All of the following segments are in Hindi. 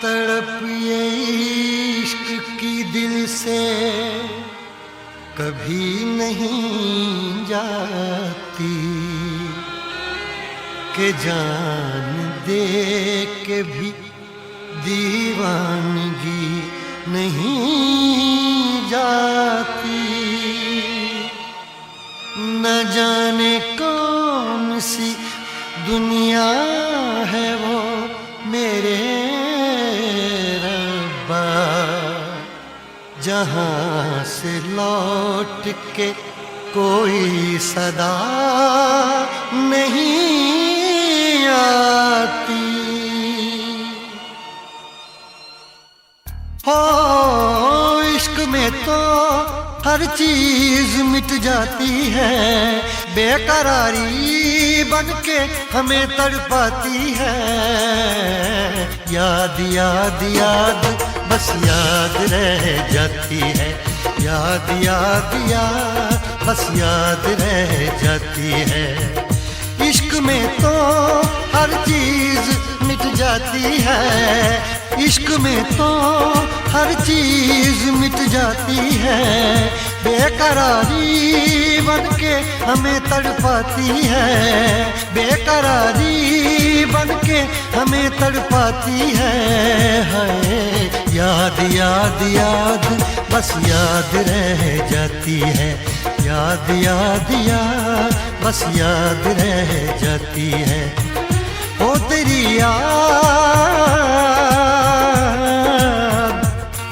तड़प ये इश्क की दिल से कभी नहीं जाती कि जान दे के भी दीवानगी नहीं जाती। न जाने कौन सी दुनिया है वो मेरे रब्बा, जहाँ से लौट के कोई सदा नहीं आती। हो इश्क में तो हर चीज मिट जाती है, बेकरारी बन के हमें तड़पाती है। याद याद याद बस याद रह जाती है, याद याद याद बस याद रह जाती है। इश्क में तो हर चीज मिट जाती है, इश्क में तो हर चीज मिट जाती है। बेकरारी बन के हमें तड़पाती है, बेकरारी बन के हमें तड़पाती है। हाय याद याद याद बस याद रह जाती है, याद याद याद बस याद रह जाती है। ओ तेरी याद,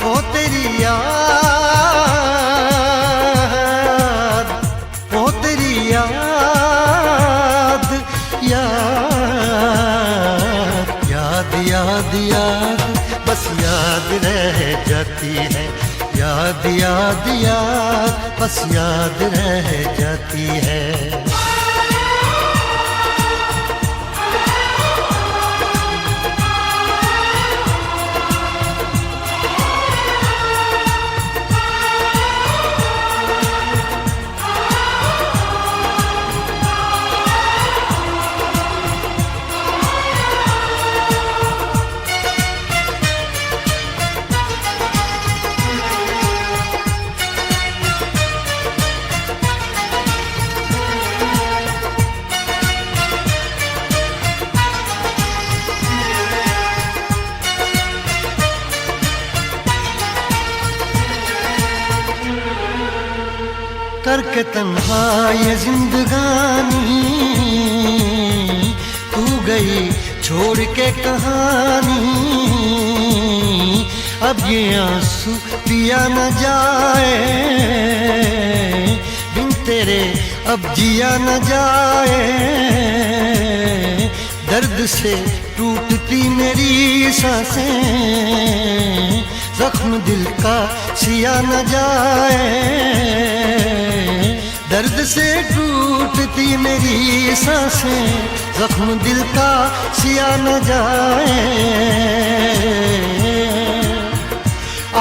ओ तेरी याद, ओ तेरी याद, याद याद याद याद बस याद रह जाती है, याद याद याद बस याद रह जाती है। करके तन्हा ये जिंदगानी तू गई छोड़ के कहानी। अब ये आंसू पिया न जाए बिन तेरे, अब जिया न जाए। दर्द से टूटती मेरी सांसें, जख्म दिल का सिया न जाए। दर्द से टूटती मेरी सांसें, जख्म दिल का सिया न जाए।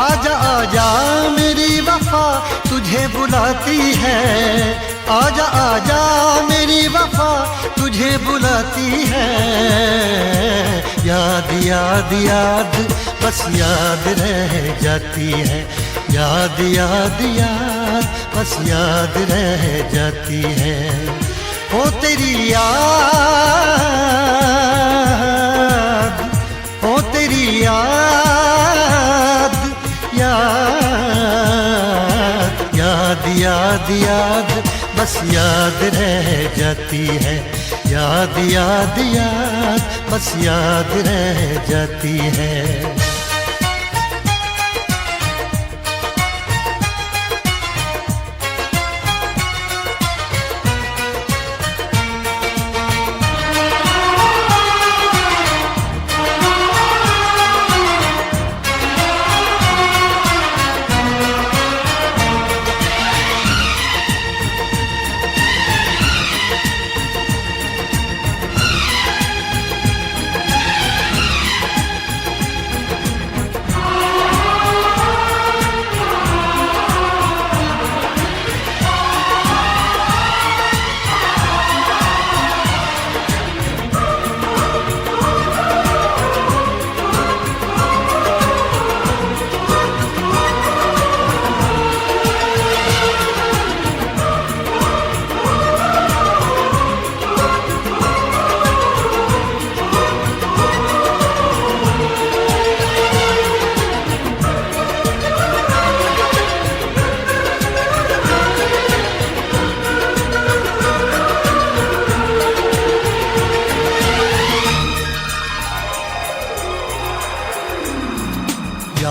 आजा आजा मेरी वफा तुझे बुलाती है, आजा आजा मेरी वफा तुझे बुलाती है। याद याद याद बस याद रह जाती है, याद याद याद बस याद रह जाती है। ओ तेरी याद, ओ तेरी याद, याद याद याद याद बस याद रह जाती है, याद याद याद बस याद रह जाती है।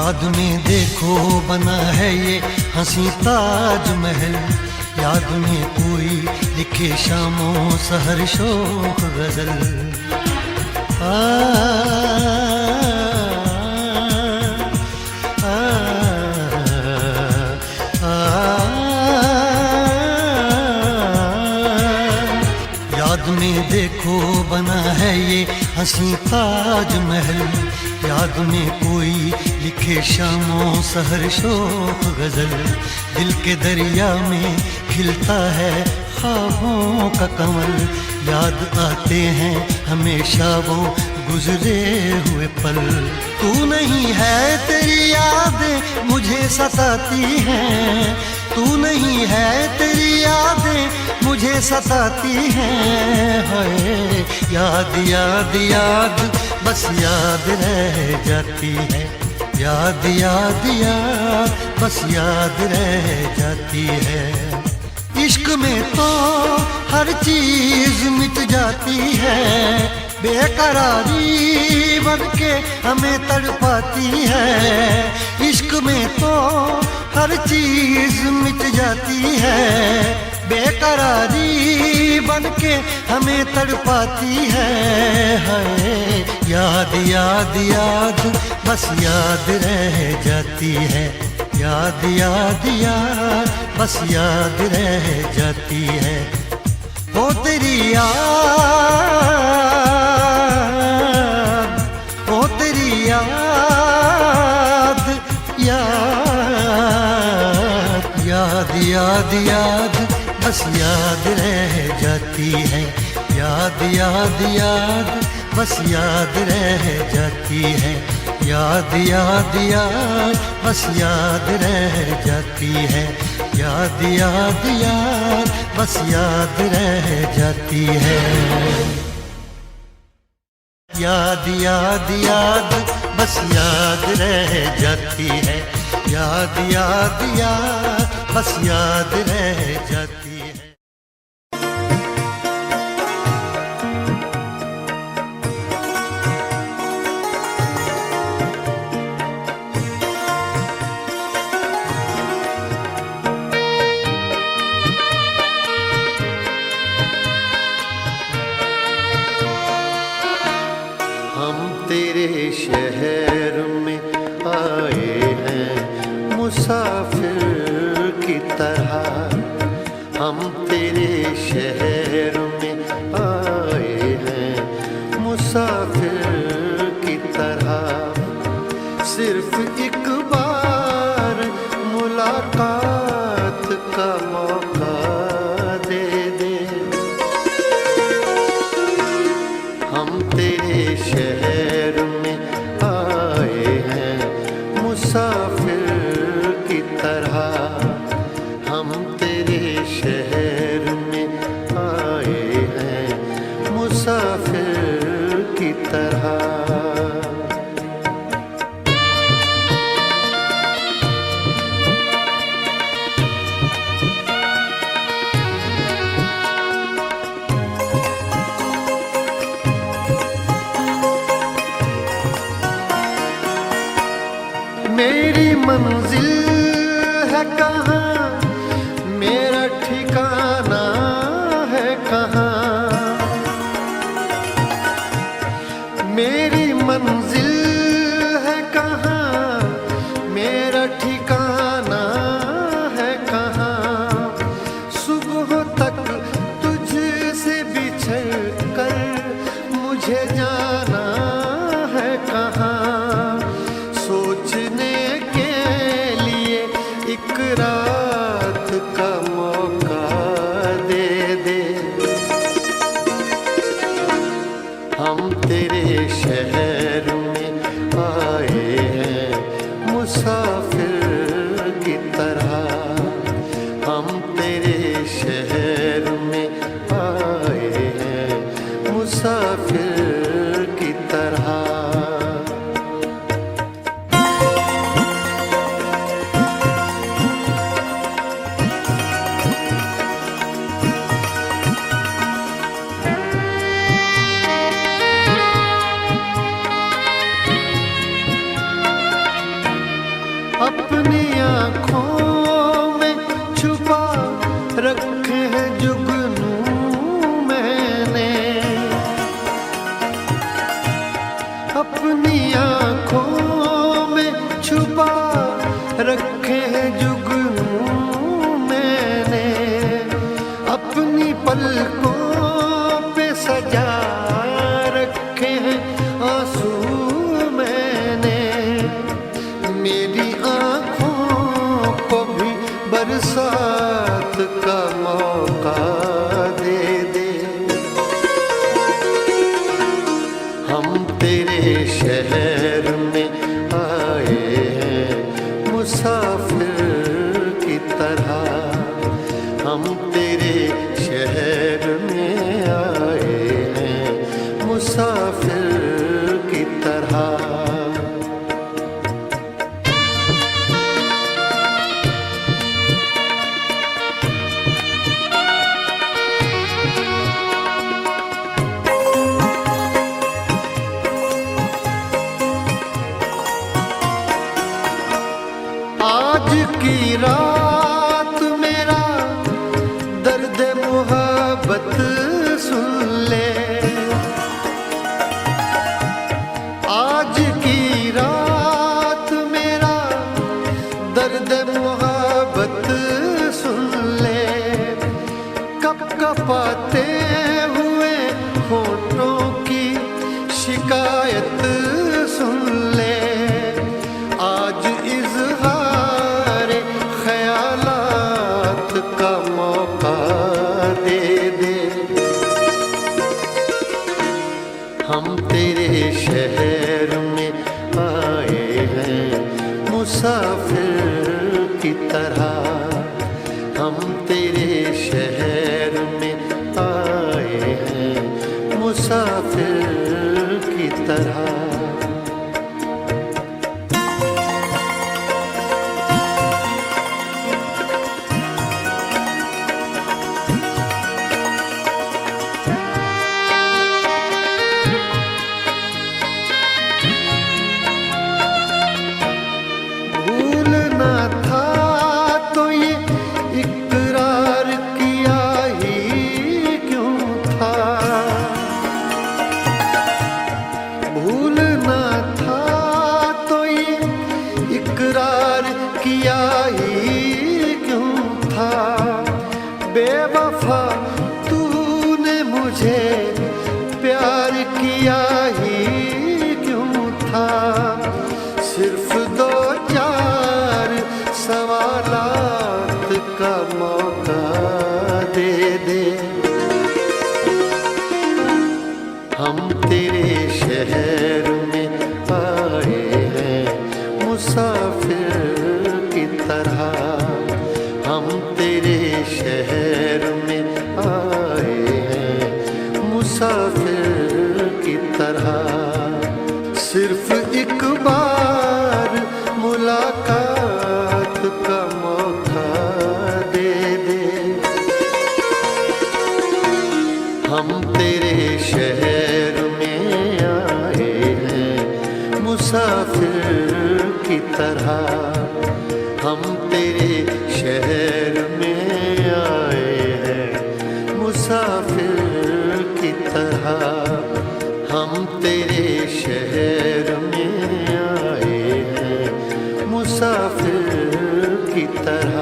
याद में देखो बना है ये हंसी ताजमहल, याद में कोई लिखे शामों सहर शोक गजल। याद में देखो बना है ये हंसी ताजमहल, याद में कोई लिखे शामों सहर शोक गजल। दिल के दरिया में खिलता है ख्वाबों का कमल, याद आते हैं हमेशा वो गुजरे हुए पल। तू नहीं है तेरी यादें मुझे सताती हैं, तू नहीं है तेरी यादें मुझे सताती हैं। हाय याद याद याद बस याद रह जाती है, याद याद याद बस याद रह जाती है। इश्क में तो हर चीज मिट जाती है, बेकरारी बनके हमें तड़पाती है। इश्क में तो हर चीज मिट जाती है, बेकरारी बनके हमें तड़पाती है। हाय याद याद याद बस याद रह जाती है, याद याद याद बस याद रह जाती है। ओ तेरी याद, ओ तेरी याद, याद याद याद याद बस याद रह जाती है, याद याद याद बस याद रह जाती है। याद याद याद बस याद रह जाती है, याद याद याद बस याद रह जाती है। याद याद याद बस याद रह जाती है, याद याद याद बस याद रह जाती है। तेरे शहर में आए हैं मुसाफिर की तरह, हम तेरे शहर में आए हैं मुसाफिर की तरह। सिर्फ एक बार मुलाकात का मौका दे दे, हम तेरे शहर में आए हैं मुसाफिर की तरह, हम तेरे शहर में आए हैं मुसाफिर की तरह। मेरी मंजिल है कहाँ, मेरा ठिकाना है कहाँ। मेरी मंजिल है कहाँ, मेरा ठिकाना है कहाँ। सुबह तक तुझसे बिछड़ कर मुझे जाना है कहाँ। सोचने के लिए एक रात का मौका दे दे, हम तेरे शहर में अपनी आँखों में छुपा रखे हैं जुगनू मैंने, अपनी पलकों पे सजा रखे हैं आंसू मैंने। मेरी आँखों को भी बरसात का मौका दे दे। हम तेरे शहर में आए हैं मुसाफिर की तरह, हम तेरे शहर में आए हैं मुसाफिर की तरह। आज की रात मेरा दर्द मोहब्बत सुन ले, आज की रात मेरा दर्द मोहब्बत सुन ले। कपकपाते हुए होठों की शिकायत सुन ले। आज इज़हार ख़यालात का मौका दे दे। हम तेरे शहर में आए हैं मुसाफिर की तरह, हम तेरे शहर में आए हैं मुसाफिर की तरह। भूलना था तो ये इकरार किया ही क्यों था। भूलना था तो ये इकरार किया ही क्यों था। बेवफा तूने मुझे प्यार किया ही क्यों था। सिर्फ दो चार सवालात का मौका दे दे। हम तेरे शहर में आए हैं मुसाफिर की तरह, हम तेरे शहर में आए हैं मुसाफिर की तरह। सिर्फ एक बार मुलाकात का मौका दे दे। हम तेरे शहर में आए हैं मुसाफिर की तरह, हम तेरे शहर में आए हैं मुसाफिर की तरह। हम तेरे शहर में आए हैं मुसाफिर की तरह।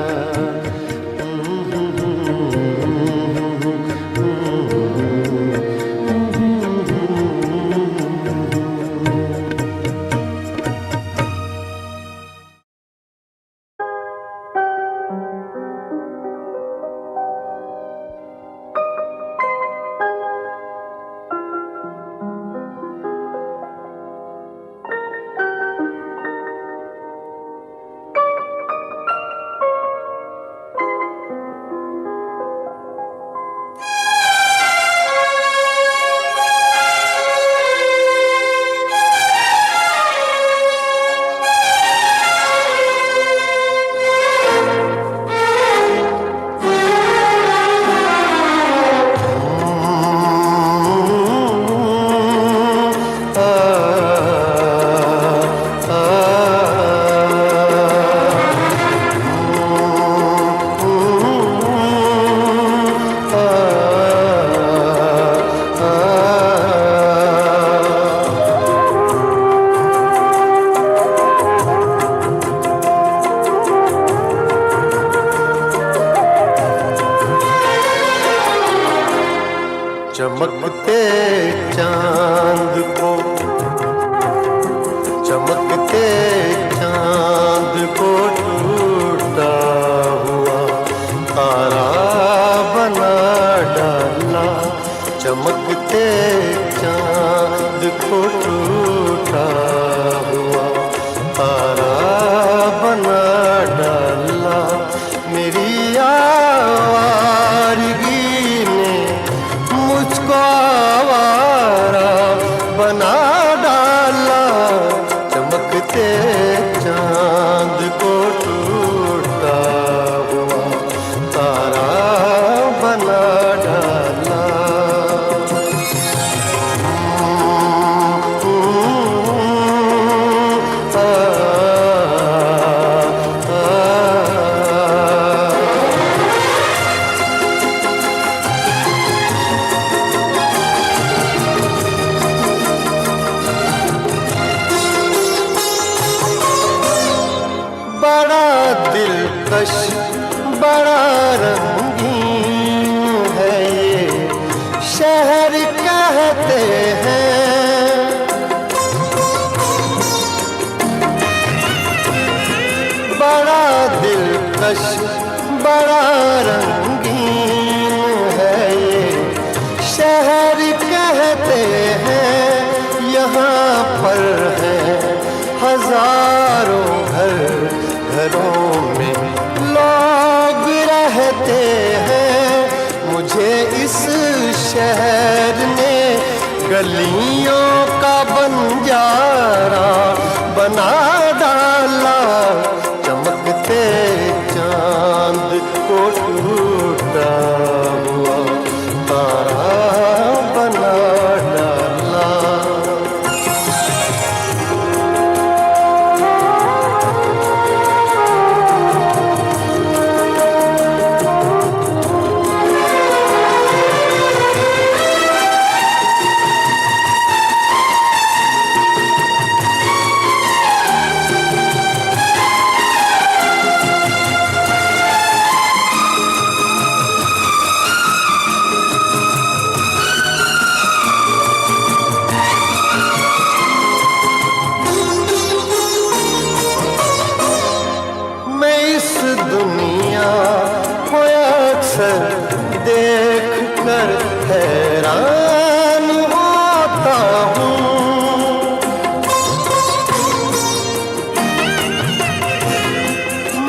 चमकते चांद को, चमकते चांद को टूटा हुआ तारा बना डाला। चमकते चांद को टूटा हुआ तारा बना डाला। मेरी आवारगी ने मुझको आवारा बना डाला। चमकते चांद को टूटा हुआ तारा बना डाला। बड़ा दिलकश बड़ा रंगीन है ये शहर कहते हैं। बड़ा दिलकश बड़ा रंगीन है ये शहर कहते हैं। यहाँ पर है हजारों घर, घरों में लोग रहते हैं। मुझे इस शहर ने गलियों का बंजारा बना डाला। चमकते चांद को टूटा हुआ तारा बना डाला। दुनिया को अक्सर देख कर हैरान होता हूँ।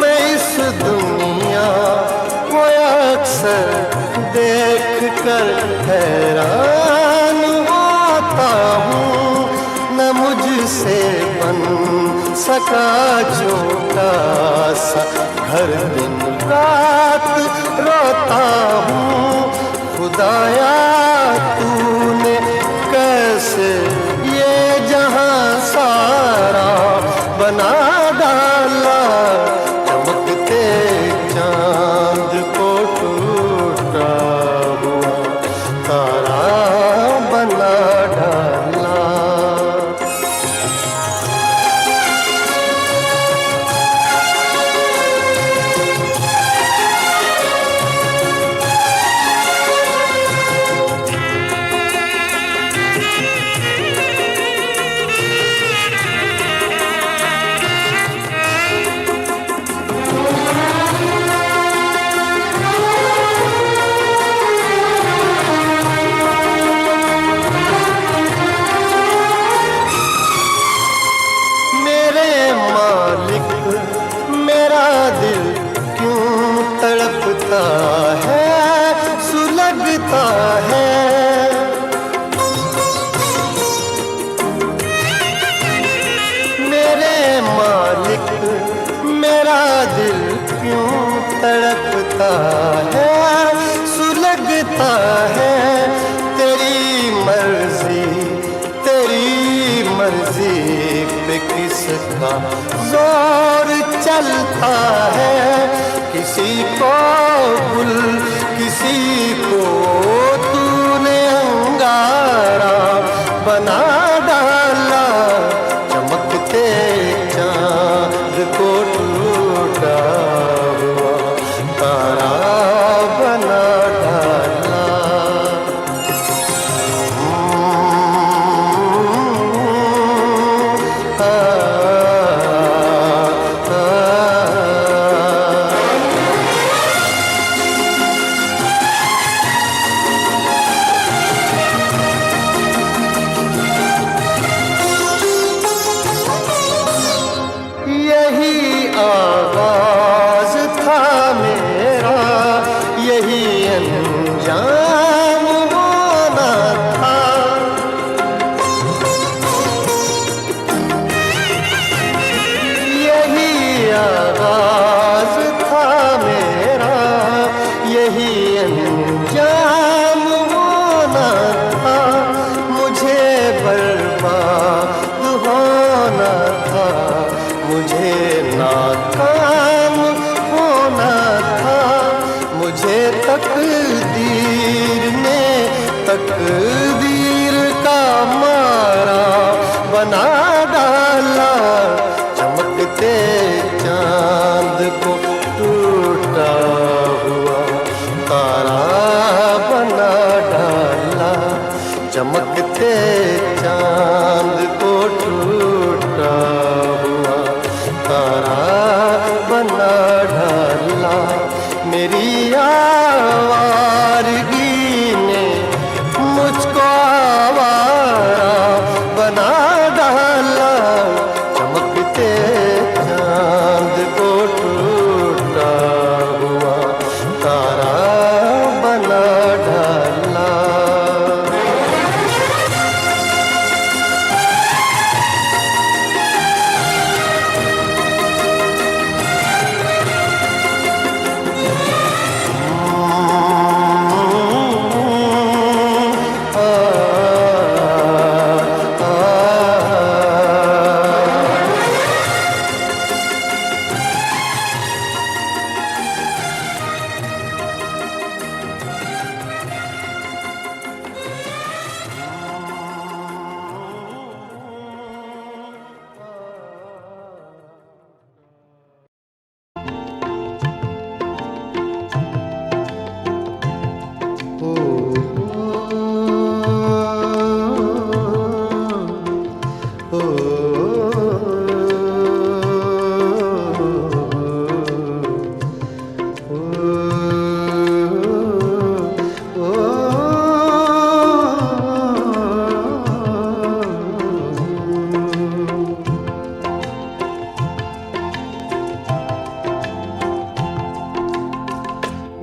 मैं इस दुनिया को अक्सर देख कर हैरान होता हूँ। न मुझसे बन सका छोटा सा हर दिन रात रोता हूँ। खुदाया तूने कैसे ये जहां सारा बना डाला। चमकते चांद को टूटा हुआ तारा बना डाला। मेरा दिल क्यों तड़पता है, सुलगता है। मेरे मालिक मेरा दिल क्यों तड़पता है, सुलगता है। तेरी मर्जी पे किसका जोर चलता है। किसी को गुल किसी को तूने अंगारा बना डाला। चमकते चांद को टूटा हुआ तारा बना डाला। डाला, चमकते चांद को टूटा हुआ तारा बना डाला, चमकते चांद को टूटा हुआ तारा बना डाला। मेरी आवारगी ने मुझको आवारा बना डाला, चमकते चांद को टूटा हुआ तारा बना डाला।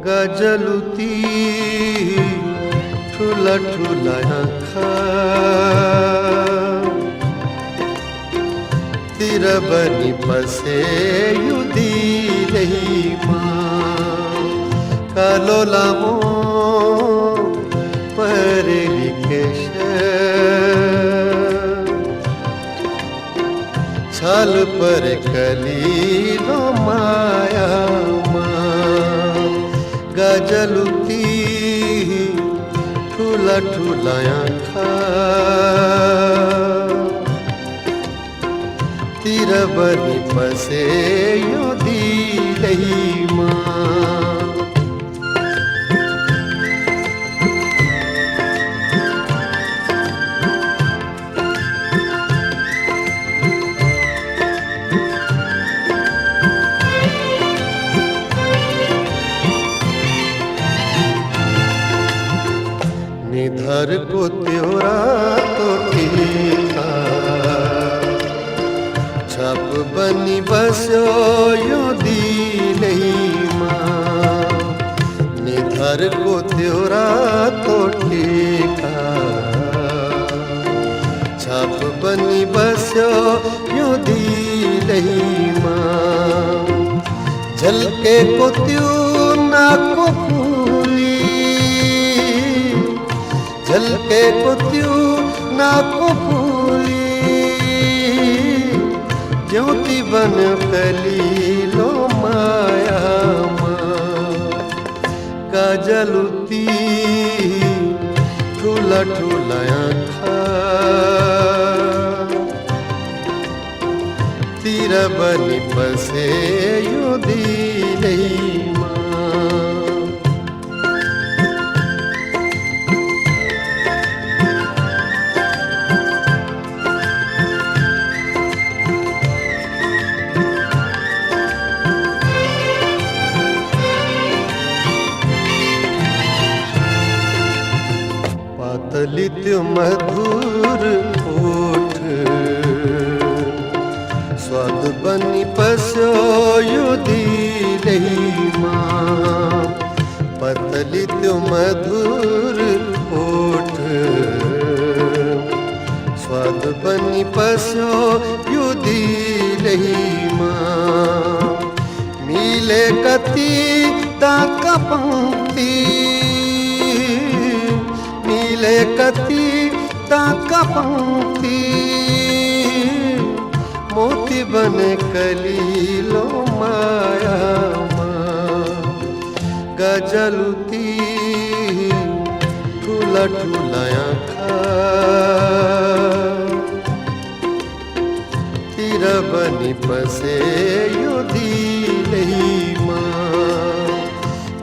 गजलुती ठुला ठुला आँखा तिर बनी बसे युदी रही माँ कालो लामो परे लिकेश छाल पर कलीलो माया गजलुती ठुला ठुला आँखा तिर बनी बसे युदी रही माँ निधर को त्योरा तो ठीका छप बनी बसो युदी नहीं माँ निधर को त्योरा तो ठीका छप बनी बसो युदी नहीं माँ झलके को त्यों ना को झलके को त्यों ना को फूली ज्योति बन कलीलो माया माँ गजलुती ठुला ठुला आँखा तिर बनी बसे युदी नहीं पातलित मधुर ओठ स्वाद बनी पसो युदी रही माँ पतलित मधुर ओठ स्वाद बनी पसो युदी रही माँ मिले कति ताका पंक्ति मिले कति ताका पंक्ति मोती बने कलीलो माया माँ गजलुती ठुला ठुला आँखा ತೀರ ಬನಿ ಪಸೆಯುದಿಲೆಹಿಮಾ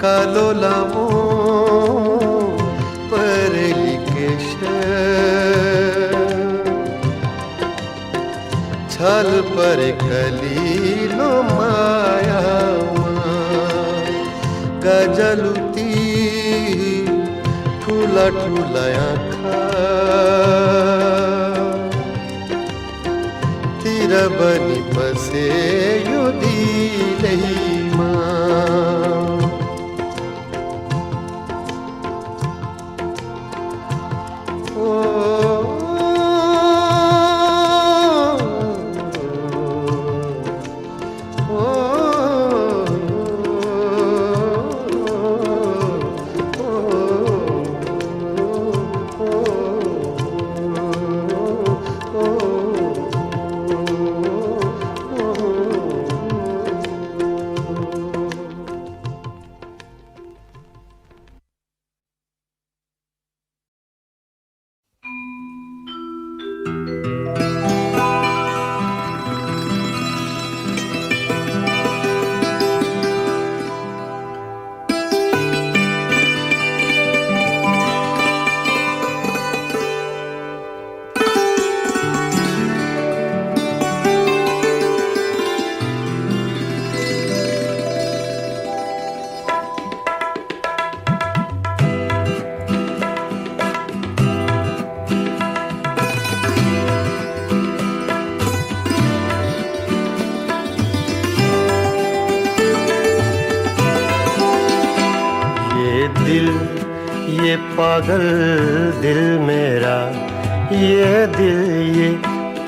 ಕಾಲೋಲಾಮೋ ಪರಲಿಕೇಶ छल पर कलीलो माया गजलुती ठुला ठुला आँखा तिर बनी बसे यो दिलैमा ये पागल दिल मेरा, ये दिल ये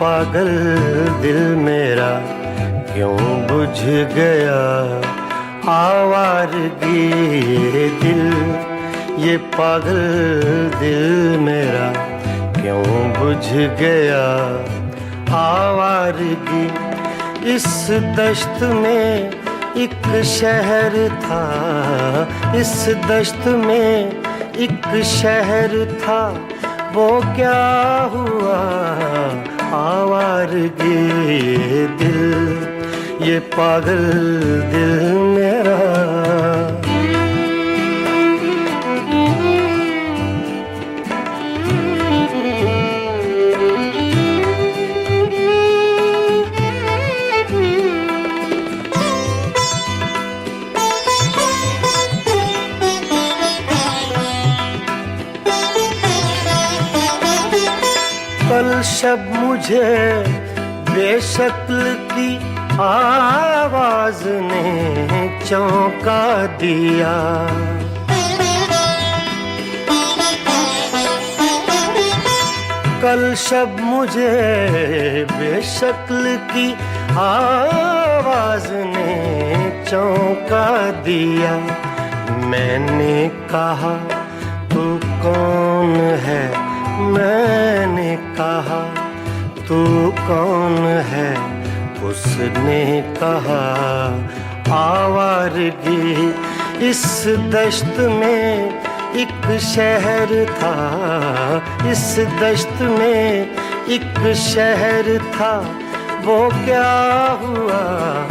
पागल दिल मेरा क्यों बुझ गया आवारगी। ये दिल ये पागल दिल मेरा क्यों बुझ गया आवारगी। इस दश्त में एक शहर था, इस दश्त में एक शहर था, वो क्या हुआ आवारगी। ये दिल ये पागल दिल मेरा। कल शब मुझे बेशक्ल की आवाज ने चौंका दिया। कल शब मुझे बेशक्ल की आवाज ने चौंका दिया। मैंने कहा तू कौन है, मैंने कहा तू कौन है, उसने कहा आवारगी। इस दश्त में एक शहर था, इस दश्त में एक शहर था, वो क्या हुआ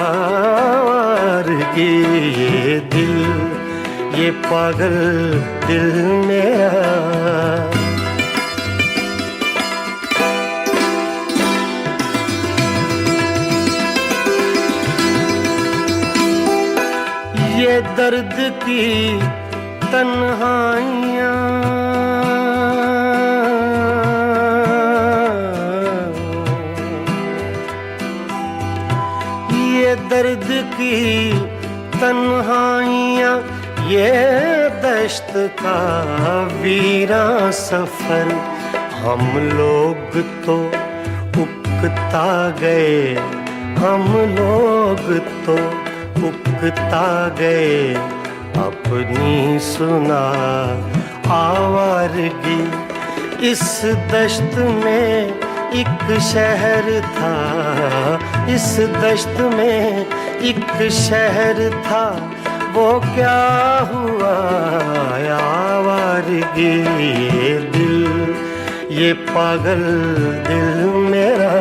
आवारगी। ये दिल ये पागल दिल मेरा। ये दर्द की तन्हाइयाँ, ये दर्द की तन्हाइयाँ, ये दश्त का वीरां सफर। हम लोग तो उकता गए, हम लोग तो उकता गए अपनी सुना आवारगी। इस दश्त में एक शहर था, इस दश्त में एक शहर था, वो क्या हुआ आवारगी। ये दिल ये पागल दिल मेरा।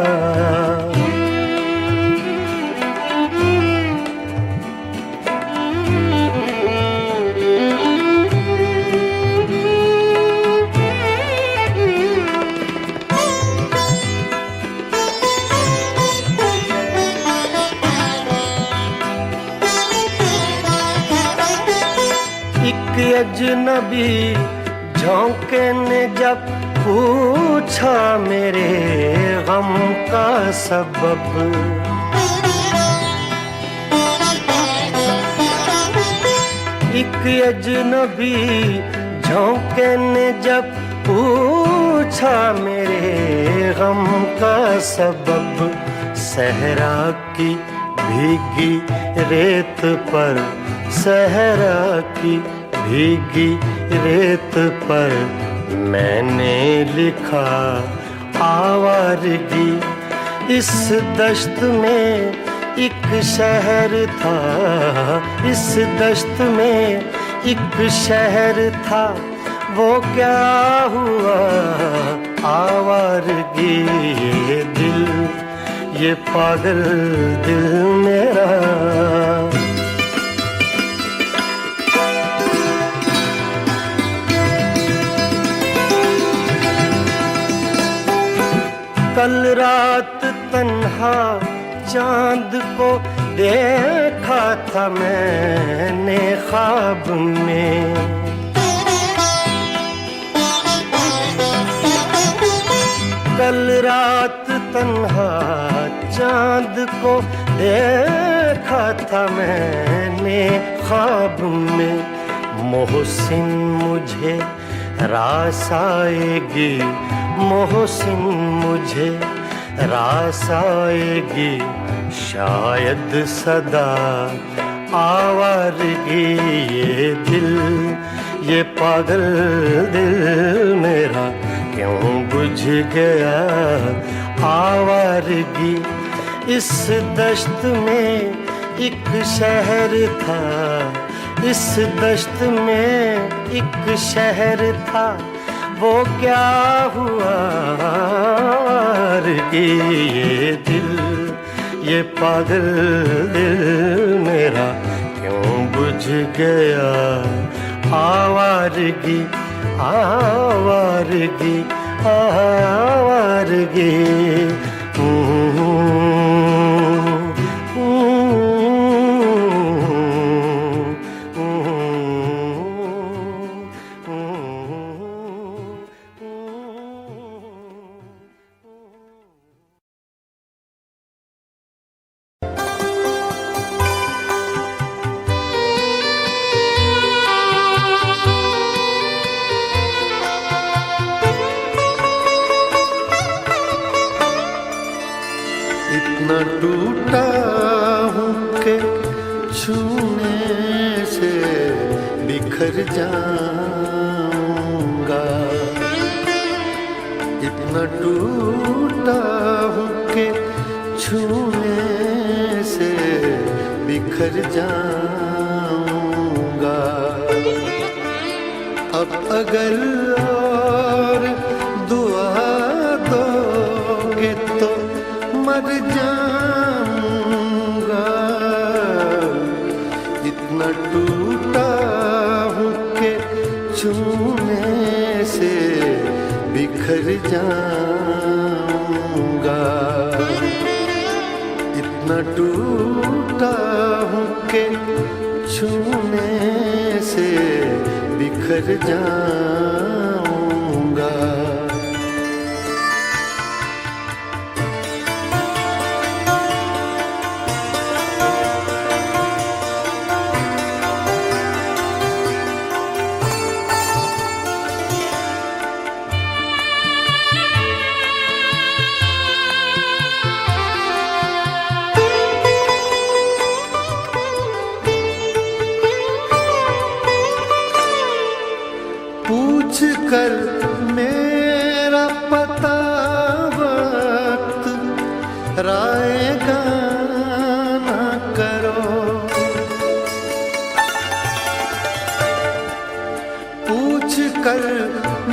अजनबी झोंके ने जब पूछा मेरे गम का सबब, एक अजनबी झोंके ने जब पूछा मेरे गम का सबब, सहरा की भीगी रेत पर, सहरा की भीगी रेत पर मैंने लिखा आवारगी। इस दश्त में एक शहर था, इस दश्त में एक शहर था, वो क्या हुआ आवारगी। ये दिल, ये पागल दिल मेरा, कल रात तन्हा चांद को देखा था मैंने ख्वाब में, कल रात तन्हा चांद को देखा था मैंने ख्वाब में। मोहसिन मुझे रास आएगी, मोहसिन मुझे रास आएगी, शायद सदा आवारगी। ये दिल, ये पागल दिल मेरा क्यों बुझ गया आवारगी। इस दश्त में एक शहर था, इस दश्त में एक शहर था, वो क्या हुआ आवारगी। ये दिल, ये पागल दिल मेरा क्यों बुझ गया आवारगी, आवारगी, आवारगी। इतना टूटा हूँ कि छूने से बिखर जाऊंगा, इतना टूटा हूँ कि छूने से बिखर जाऊंगा। अब अगर और दुआ दोगे तो मर जाऊंगा। इतना टूटा हूँ कि छूने से बिखर जाऊंगा, इतना टूटा हूँ कि छूने से बिखर जाऊंगा। पूछ कर मेरा पता वक्त रायगा ना करो, पूछ कर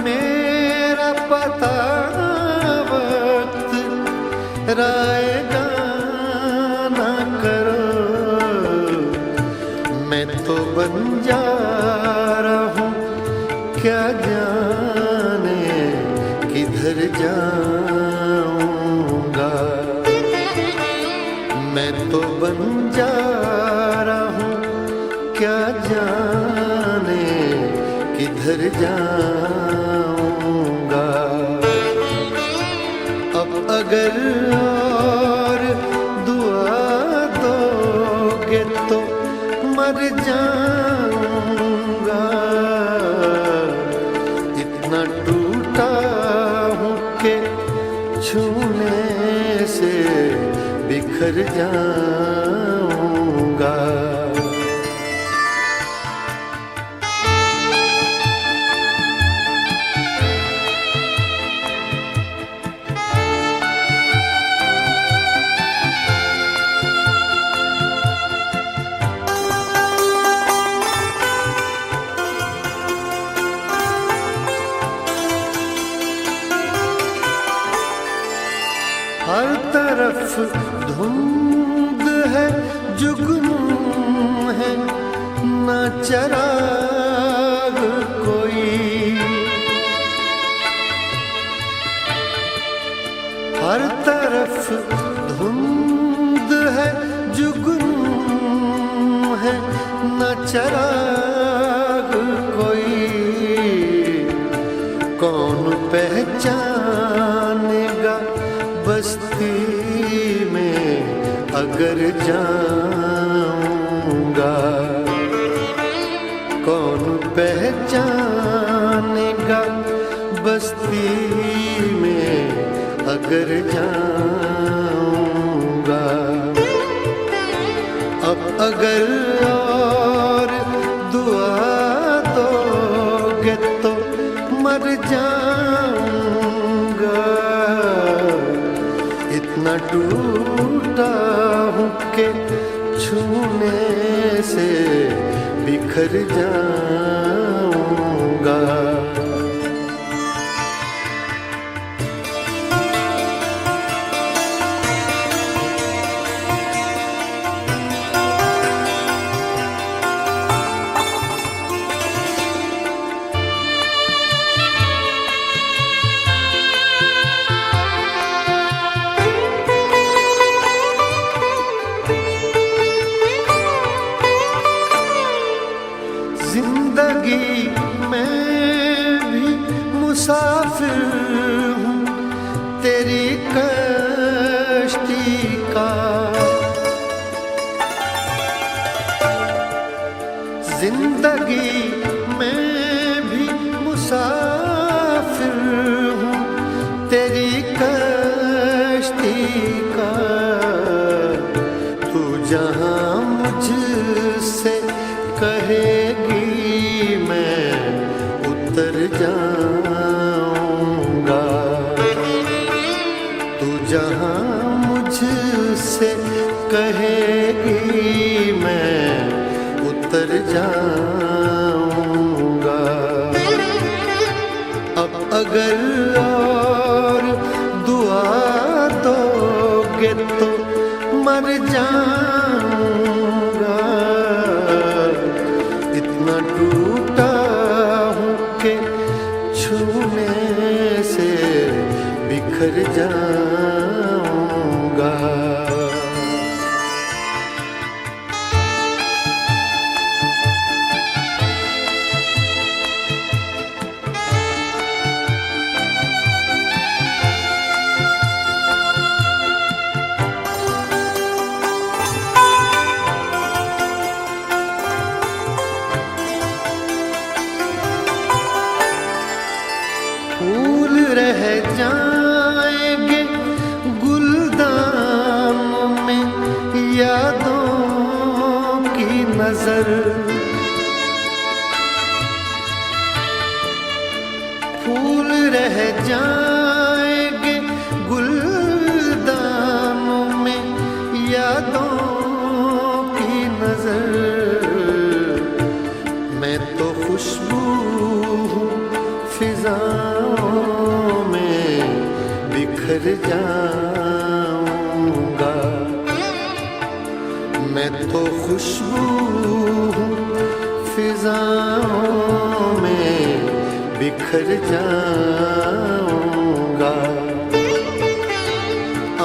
मेरा पता वक्त रायगा ना करो। मैं तो बंजारा हूँ क्या जाने किधर जाऊंगा। मैं तो बंजारा हूँ क्या जाने बिखर जाऊंगा। अब अगर और दुआ दोगे तो मर जाऊंगा। इतना टूटा हूँ कि छूने से बिखर जाऊंगा। हर तरफ धुंध है, जुगनू है, न चराग कोई। हर तरफ धुंध है, जुगनू है, न चराग कोई। कौन पहचानेगा बस्ती में अगर जाऊंगा। कौन पहचानेगा बस्ती में अगर जाऊंगा। अब अगर और दुआ दोगे तो मर जाऊंगा। इतना टूटा हूँ कि छूने से बिखर जाऊंगा। जिंदगी में भी मुसाफिर हूँ तेरी कश्ती का। जिंदगी में भी मुसाफिर हूँ तेरी कश्ती का। तू जहाँ मुझसे कहेगी मैं उतर जाऊंगा। तू जहाँ मुझसे कहेगी मैं उतर जाऊंगा। अब अगर और दुआ दोगे तो मर जाऊंगा। इतना टूटा हूँ कि छूने से बिखर जाऊंगा। फूल रह जाएंगे गुलदान में यादों की नजर। फूल रह जाएंगे गुलदान में यादों की नजर। मैं तो खुशबू हूँ फिजाओं में बिखर जाऊंगा। मैं तो खुशबू हूँ फिजाओं में बिखर जाऊंगा।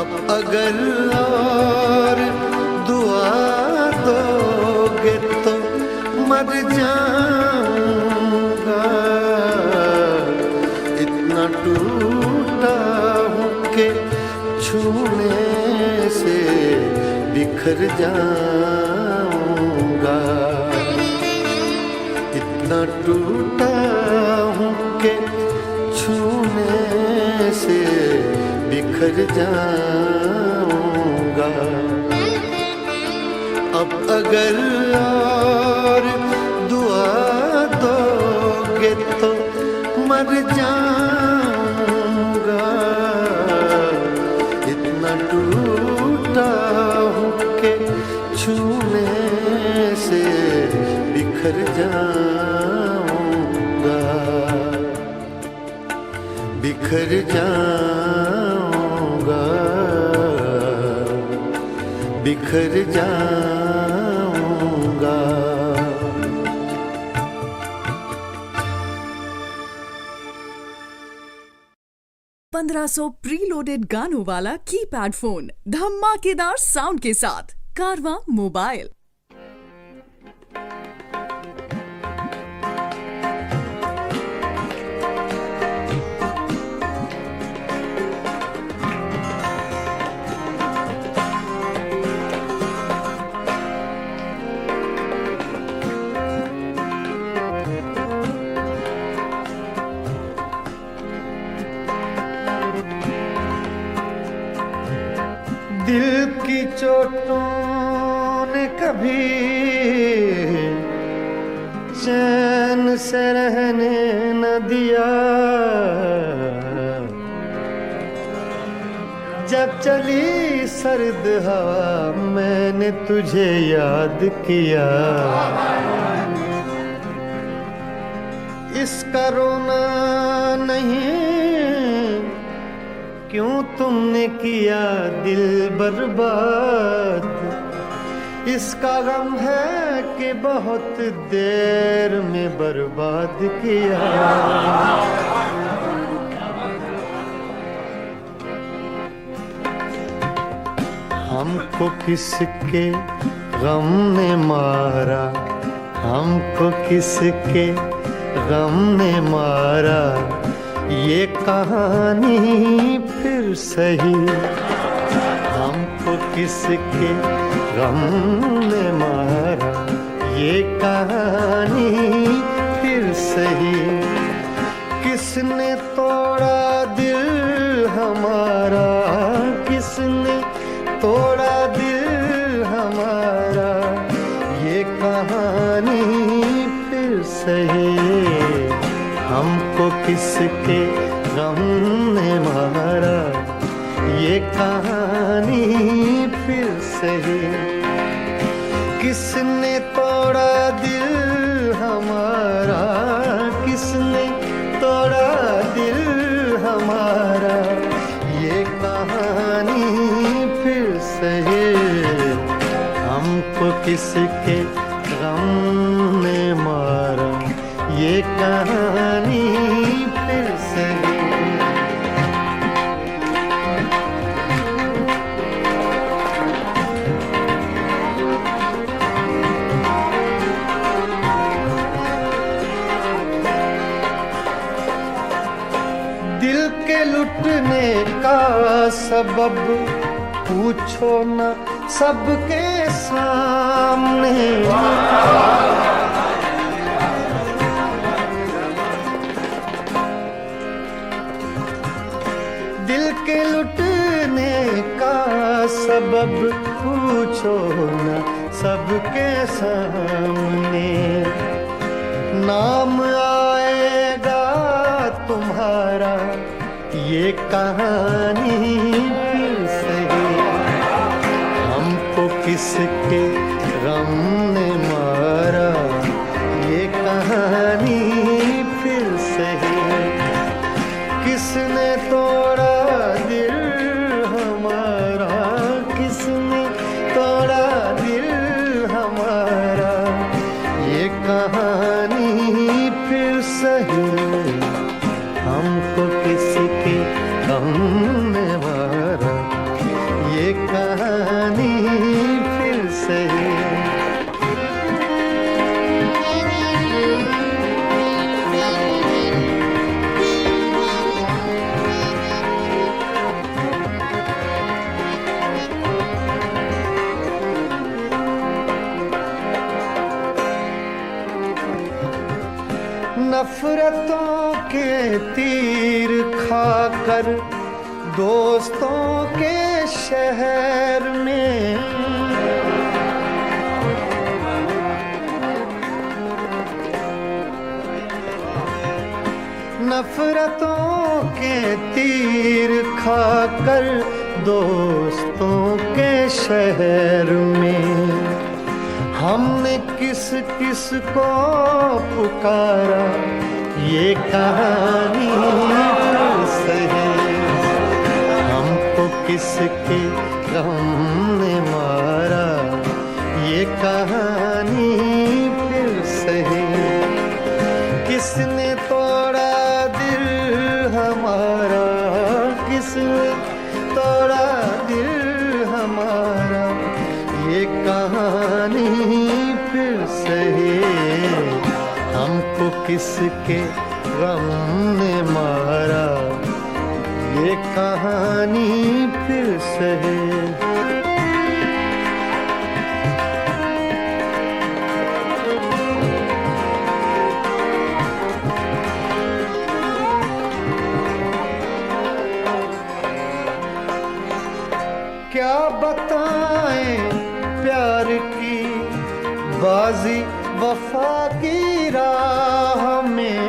अब अगर और दुआ दोगे तो मर जाऊंगा। बिखर जाऊंगा। इतना टूटा हूँ कि छूने से बिखर जाऊंगा। अब अगर और दुआ दोगे तो मर जाऊंगा। इतना टूटा हूँ कि छूने से बिखर जाऊंगा। बिखर जाऊंगा, बिखर जाऊंगा। 1500 प्रीलोडेड गानों वाला कीपैड फोन धमाकेदार साउंड के साथ कारवां मोबाइल। दिल की चोटों ने कभी चैन से रहने न दिया। जब चली सर्द हवा मैंने तुझे याद किया। इसका रोना नहीं, क्यों तुमने किया दिल बर्बाद। इसका गम है कि बहुत देर में बर्बाद किया। हमको किसके गम ने मारा, हमको किसके गम ने मारा। ये कहानी फिर सही, हमको किसके गम ने मारा। ये कहानी फिर सही, किसने तोड़ा दिल हमारा, किसने तोड़ा दिल हमारा। ये कहानी फिर सही, हमको किसके गम ने मारा। ये कहानी फिर सही, किसने तोड़ा दिल हमारा, किसने तोड़ा दिल हमारा। ये कहानी फिर सही, हमको किसके गम ने मारा। ये कहानी फिर सही। दिल के लुटने का सबब पूछो न सबके सामने। दिल के लुटने का सबब पूछो न सबके सामने। नाम आएगा तुम्हारा, ये कहानी फिर सही, हमको किसके गम ने मारा। ये कहानी फिर सही, किसने तोड़ा दिल हमारा, किसने तोड़ा दिल हमारा। ये कहानी फिर सही, हमको किसके गम ने मारा। ये कहानी फिर सही। नफरतों के तीर खाकर दोस्तों के शहर में, नफरतों के तीर खाकर दोस्तों के शहर में, हमने किस किस को पुकारा ये कहानी सही, हमको किसके गम ने मारा ये कहानी फिर सही, किसने तोड़ा दिल हमारा, किसने तोड़ा दिल हमारा ये कहानी फिर सही, हमको किसके गम ने मारा ये कहानी फिर सही। क्या बताएं प्यार की बाजी वफा की राह में,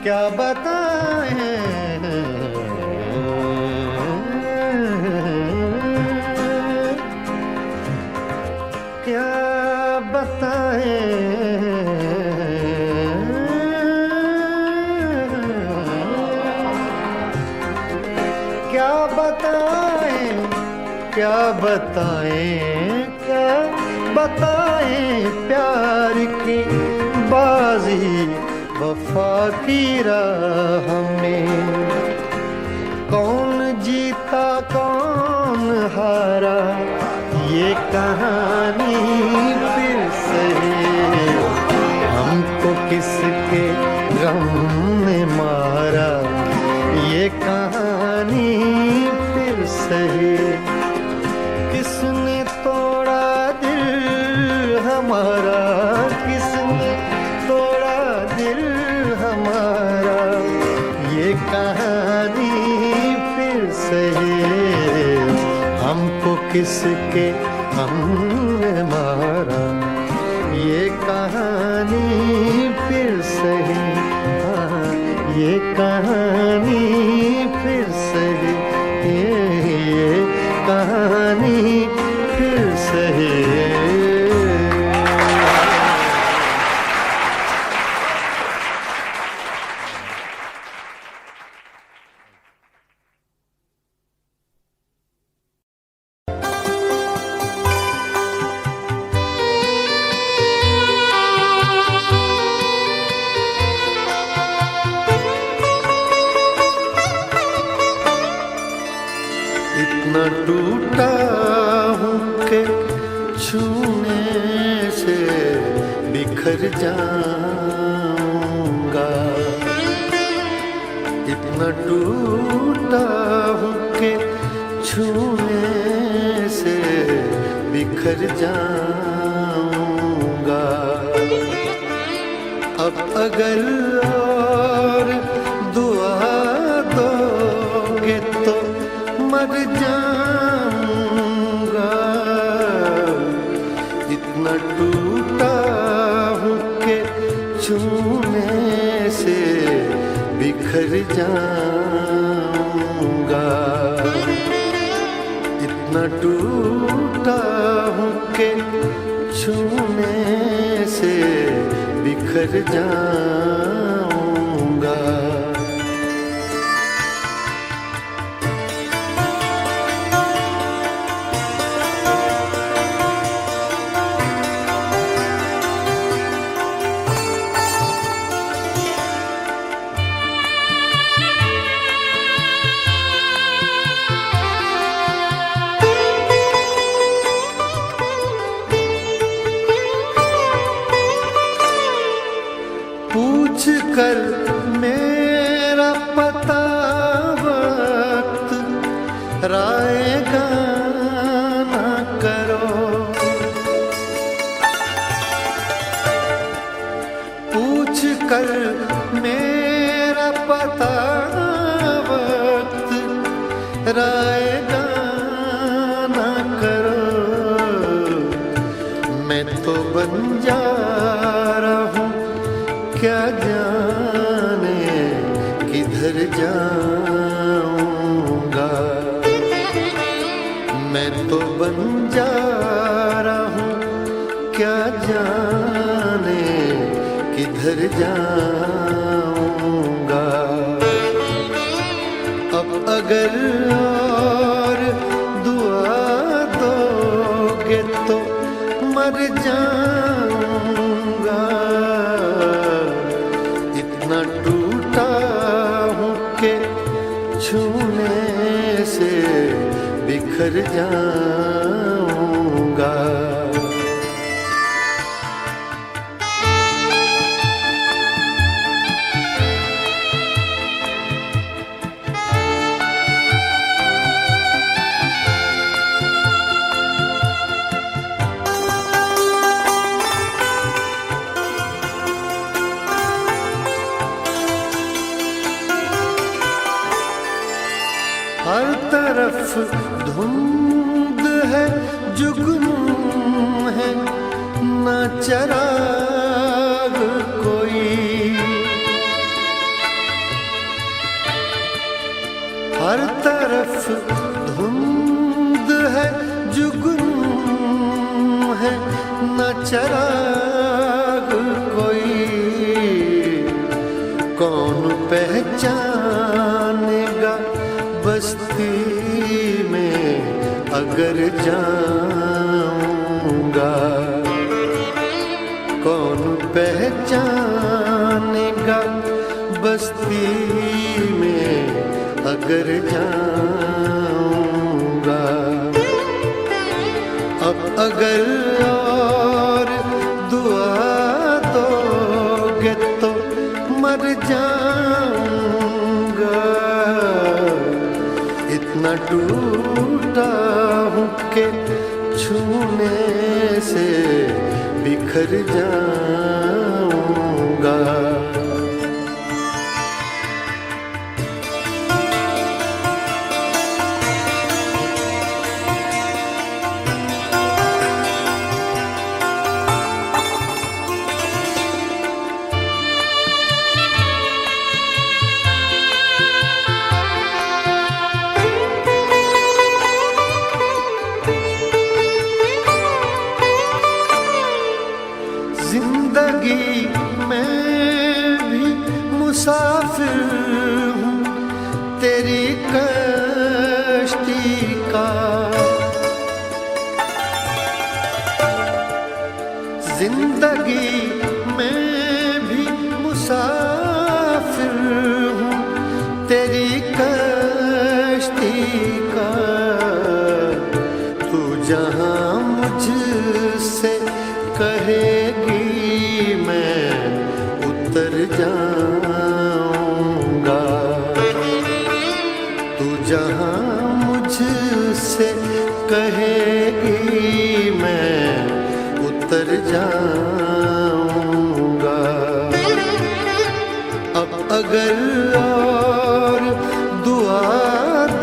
क्या बताएं क्या बताएं क्या बताएं क्या बताएं क्या बताएं प्यार की बाजी वफा की राह में, कौन जीता कौन हारा ये कहानी फिर सही, हमको किसके गम ने मारा ये कहानी फिर सही, किसने तोड़ा दिल हमारा, किसने तोड़ा दिल हमारा ये कहानी फिर सही, हमको किसके हमने मारा ये कहानी फिर सही, हाँ ये कहानी फिर सही, ये कहानी फिर सही। इतना टूटा हूँ कि छूने से बिखर जाऊंगा, इतना टूटा हूँ कि छूने से बिखर जाऊंगा, अब अगर और दुआ दोगे तो मर जाऊंगा, इतना टूटा हूँ कि छूने से बिखर जाऊंगा, इतना टूटा हूँ कि छूने से बिखर जाऊंगा। पूछ कर मेरा पता वक्त राएगा घबराएगा ना करो, मैं तो बन जा रहा हूँ, क्या जाने किधर जाऊंगा। मैं तो बन जा रहा हूँ, क्या जाने किधर जाऊंगा। अब अगर और दुआ दोगे तो मर जाऊंगा। इतना टूटा हूँ कि छूने से बिखर जाऊंगा। हर तरफ धुंध है, जुगनू है, न चराग कोई। हर तरफ धुंध है, जुगनू है, न चराग कोई। कौन पहचानेगा बस्ती में अगर जाऊंगा। कौन पहचानेगा बस्ती में अगर जाऊंगा। अब अगर और दुआ दोगे तो मर जाऊंगा। इतना टूटा हूँ कि छूने से बिखर जाऊंगा। जिंदगी में भी मुसाफिर हूँ तेरी कश्ती का। जिंदगी में भी मुसाफिर हूँ तेरी कश्ती का। तू जहाँ मुझसे कहेगी मैं उतर जाऊंगा। तू जहाँ मुझसे कहेगी मैं उतर जाऊंगा। अब अगर और दुआ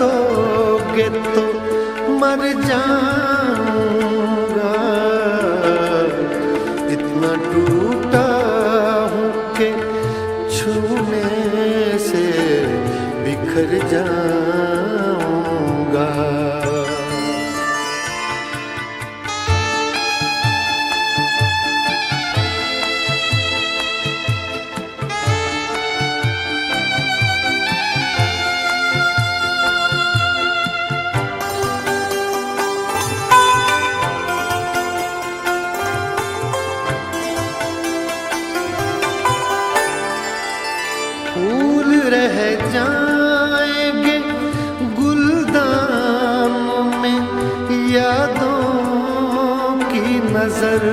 दोगे तो मर जाऊंगा। इतना टूटा हूँ कि छूने से बिखर जाऊंगा। फूल रह जाएंगे गुलदान में यादों की नजर।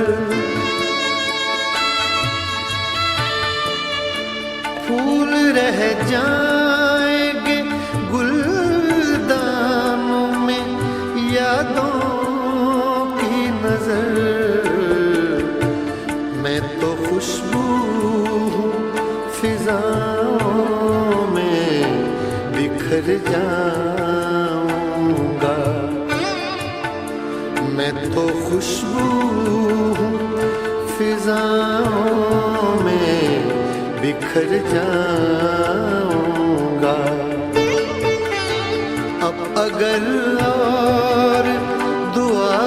फूल रह जाएंगे गुलदान में यादों की नजर। मैं तो खुशबू हूँ फिजाओं में बिखर जाऊं। मैं तो खुशबू हूँ फिजाओं में बिखर जाऊंगा। अब अगर और दुआ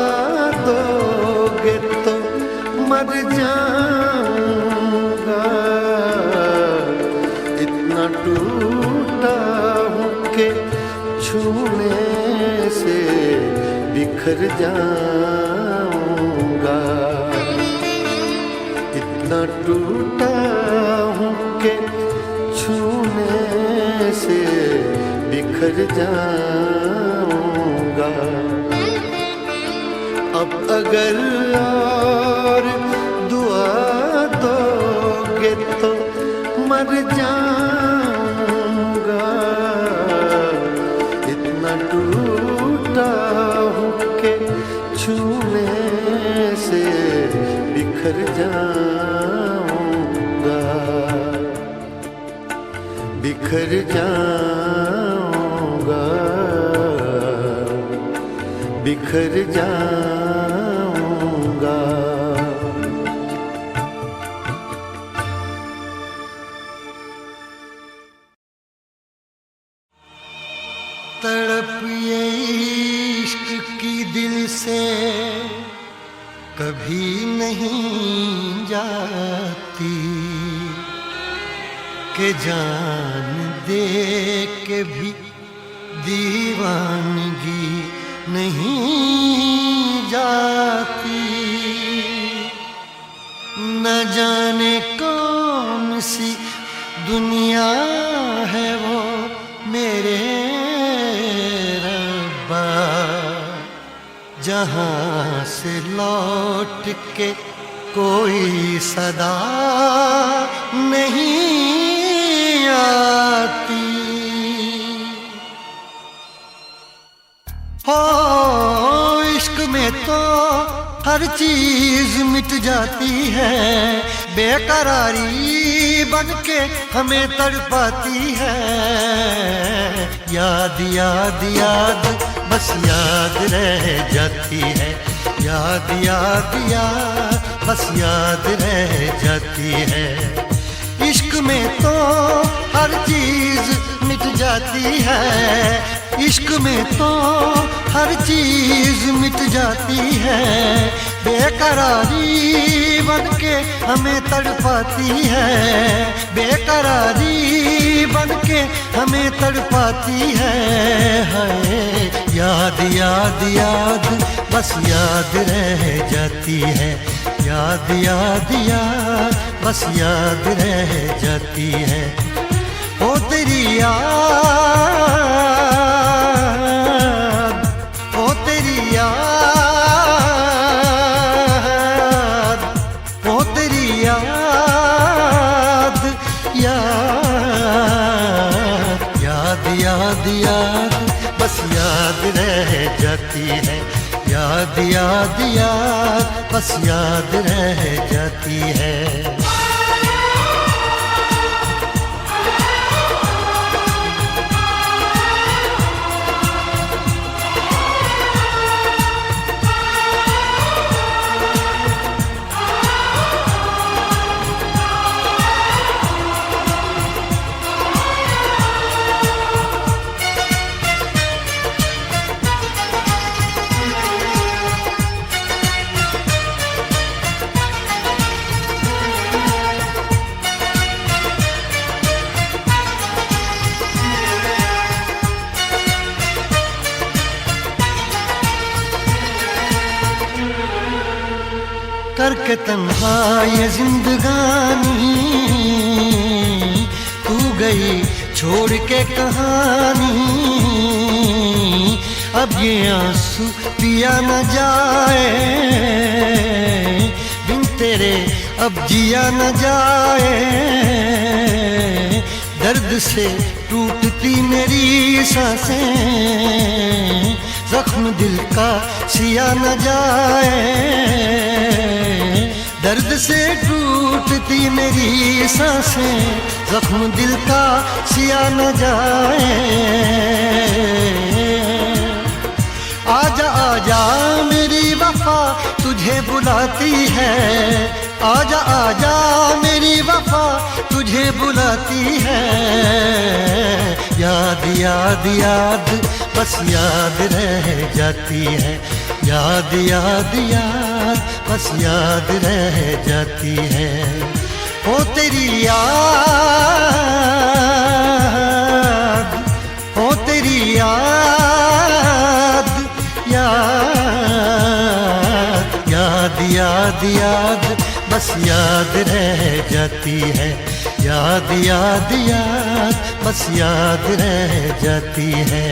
दोगे तो मर जाऊंगा। इतना टूटा हूँ कि छूने से बिखर जाऊंगा। इतना टूटा हूँ कि छूने से बिखर जाऊंगा। अब अगर और दुआ दोगे तो मर जाऊंगा। इतना टूटा हूँ कि छूने से बिखर जाऊंगा। बिखर जाऊंगा। बिखर जाऊंगा। तड़प ये इश्क की दिल से कभी नहीं जाती कि जान दे के भी दीवानगी नहीं जाती। न जाने कौन सी दुनिया है वो मेरे रब्बा, जहाँ से लौट के कोई सदा नहीं आती। हो इश्क में तो हर चीज मिट जाती है, बेकरारी बन के हमें तड़पाती है। याद याद याद बस याद रह जाती है। याद याद याद बस याद रह जाती है। इश्क में तो हर चीज मिट जाती है। इश्क में तो हर चीज मिट जाती है, बेकरारी बन के हमें तड़पाती है। बेकरारी बन के हमें तड़पाती है। हाय याद याद याद बस याद रह जाती है। याद याद याद बस याद रह जाती है। ओ तेरी याद, ओ तेरी याद, ओ तेरी याद, याद याद याद याद बस याद रह जाती है। याद याद याद बस याद रह जाती है। करके तन्हा ये जिंदगानी तू गई छोड़ के कहानी। अब ये आंसू पिया न जाए बिन तेरे, अब जिया न जाए। दर्द से टूटती मेरी सांसें, जख्म दिल का सिया न जाए। दर्द से टूटती मेरी सांसें, जख्म दिल का सिया न जाए। आजा आजा मेरी वफा बुलाती है, आजा आजा मेरी वफा तुझे बुलाती है। याद याद याद बस याद रह जाती है, याद याद याद बस याद रह जाती है। ओ तेरी याद, ओ तेरी याद, याद याद याद याद बस याद रह जाती है, याद याद याद बस याद रह जाती है।